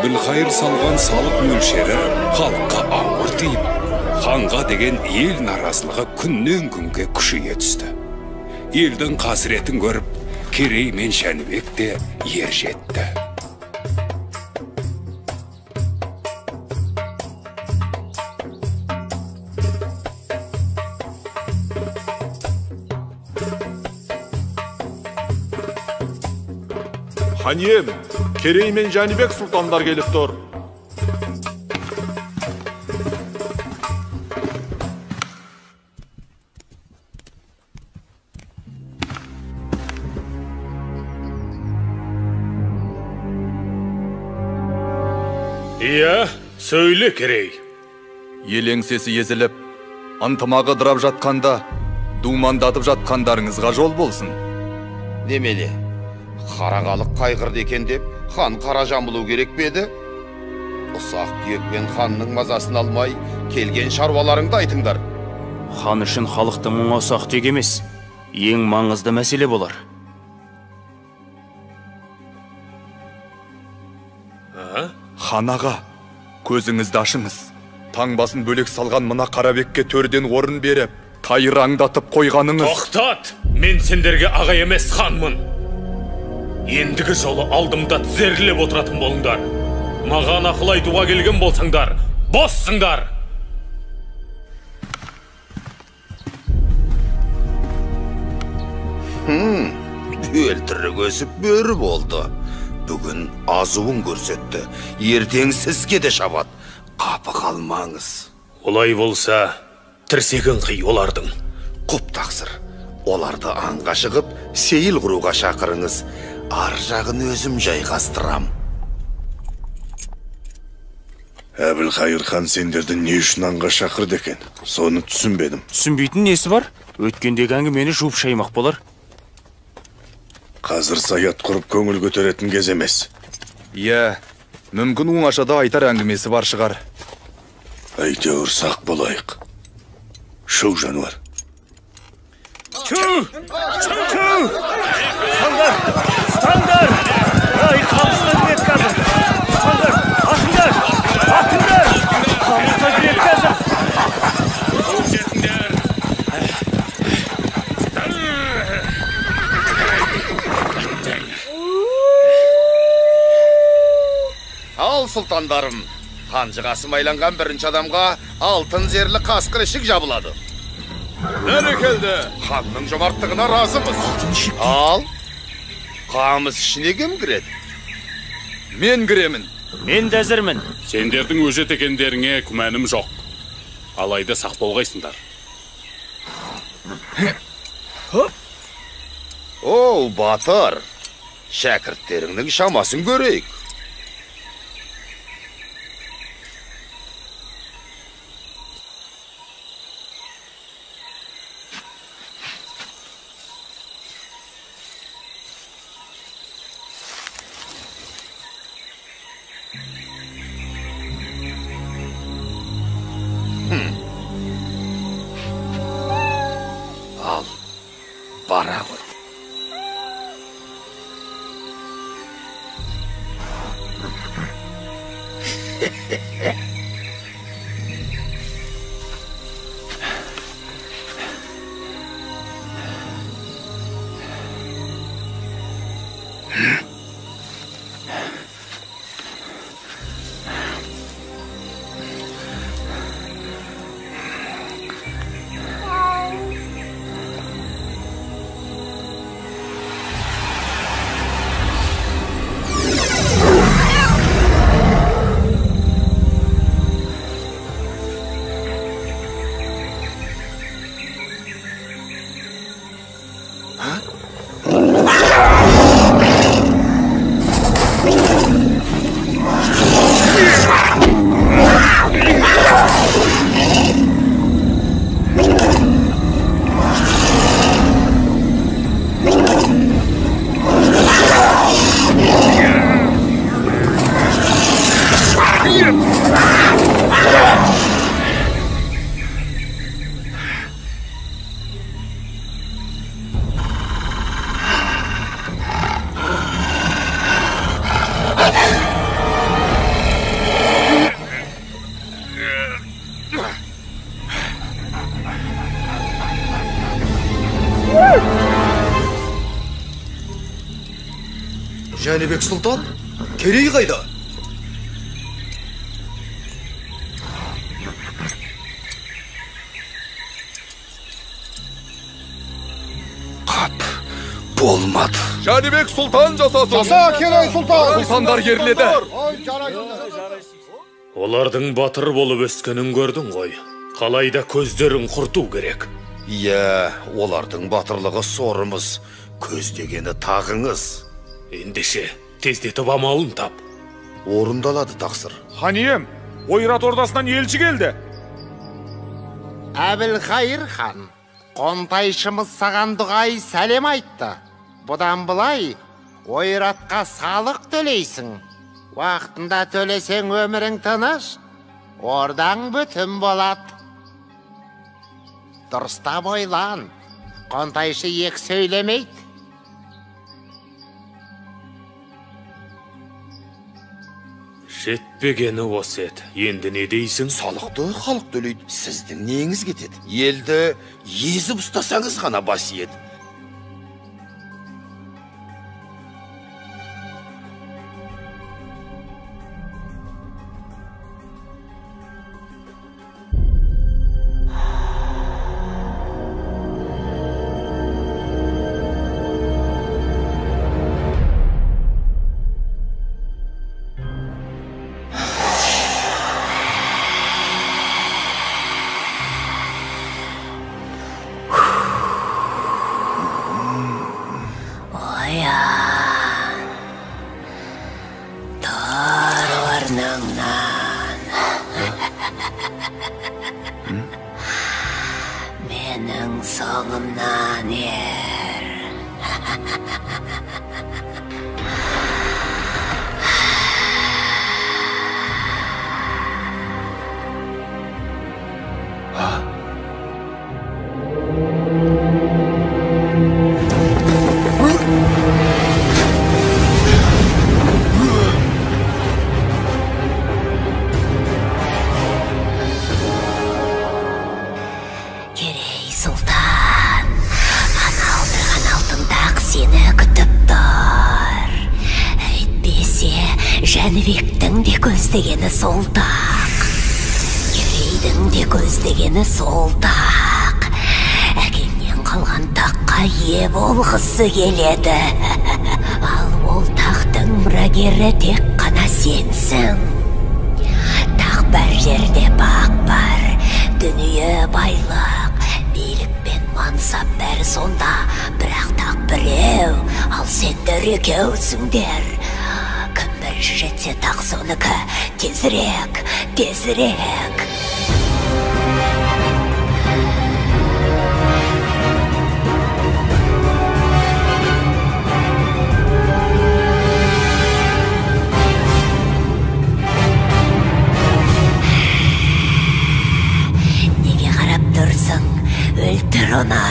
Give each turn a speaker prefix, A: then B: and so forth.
A: Әбілқайыр салған салық мөлшері халыққа ауыр тиіп, ханға деген ел наразылығы күннен күнге күшейе түсті. Елдің қасіретін көріп, Керей мен Жәнібек те ер жетті.
B: Хан ием, Керей мен Жәнібек сұлтандар келіп тұр.
C: Иә, сөйле, Керей.
D: Ел еңсесі езіліп, ынтымағы дырап жатқанда, думандатып жатқандарыңызға жол болсын.
E: Немеле, қарағалық қайғырды екен деп, хан қара жамылу керек беді? Ұсақ түйекпен ханның мазасын алмай, келген шаруаларыңды айтыңдар.
F: Хан үшін халықтың мұңы ұсақ түйек емес, ең маңызды мәселе болар.
D: Хан аға, көзіңізді ашыңыз. Таңбасын бөлек салған мына Қарабекке төрден орын беріп, тайраңдатып қойғаныңыз.
C: Тоқтат! Мен сендерге аға емес ханмын. Ендігі жолы алдымда тізерлеп отыратын болыңдар. Маған ақыл айтуға келген болсаңдар, боссыңдар!
E: Өлтірік өсіп бөрі болды. Бүгін азуын көрсетті. Ертең сізге де шабат. Қапы қалмаңыз.
C: Олай болса, тірсегін қи олардың.
E: Құп тақсыр. Оларды аңға шығып, сейіл құруға шақырыңыз. Ар жағын өзім жайғастырам.
G: Әбілқайыр хан сендерді не үшін аңға шақырды екен? Соны түсінбедім.
F: Түсінбейтін несі бар? Өткендегі әңгімені жуып шаймақ болар.
G: Қазір саят құрып көңіл көтеретін кез емес.
D: Иә, мүмкін оңашада айтар әңгімесі бар шығар.
G: Әйтеуір сақ болайық. Шоу жануар.
H: Стандар! Стандар! Ай, қамысқа кірет қазір! Стандар! Атыңдар! Атыңдар! Қамысқа кірет қазір!
C: Қолжетіңдер!
E: Ал сұлтандарым, қанжығасы майланған бірінші адамға алтын зерлі қасқыр ішік жабылады.
B: Бәрекелді!
E: Ханның жомарттығына разымыз. Ал, қамыс ішіне кім кіреді?
D: Мен кіремін.
F: Мен де әзірмін.
C: Сендердің өжет екендеріңе күмәнім жоқ. Алайда сақ болғайсыңдар.
E: Оу, батыр! Шәкірттеріңнің шамасын көрейік. Ал, бара ғой.
I: Жәнібек сұлтан? Керей қайда?
G: Болмады.
D: Жәнібек сұлтан жасасын.
E: Жаса Керей сұлтан.
D: Сұлтандар ерледі.
C: Олардың батыр болып өскенін көрдің ғой. Қалайда көздерін құрту керек.
E: Иә, олардың батырлығы сорымыз, көздегені тағыңыз.
C: Ендеше тездетіп амалын тап.
E: Орындалады тақсыр.
B: Хан ием, ойрат ордасынан елші келді.
J: Әбілқайыр хан, қонтайшымыз саған дұғай сәлем айтты. Бұдан бұлай, ойратқа салық төлейсің. Уақытында төлесең өмірің тыныш, ордаң бүтін болады. Дұрыстап ойлан, қонтайшы ек сөйлемейді.
C: Жетпегені осы еді. Енді не дейсің?
E: Салықты халық төлейді. Сіздің неңіз кетеді? Елді езіп ұстасаңыз ғана бас еді.
K: Менің соңымнан ер. Жәнібектің де көздегені солтақ, Керейдің де көздегені солтақ. Әкеңнен қалған таққа ие болғысы келеді. Ал ол тақтың мұрагері тек қана сенсің. Тақ бар жерде бақ бар, дүние байлық, билік пен мансап бәрі сонда. Бірақ тақ біреу, ал сендер екеусіңдер. Жетсе тақ соныкі, тезірек, тезірек. Неге қарап тұрсың, өлтір оны.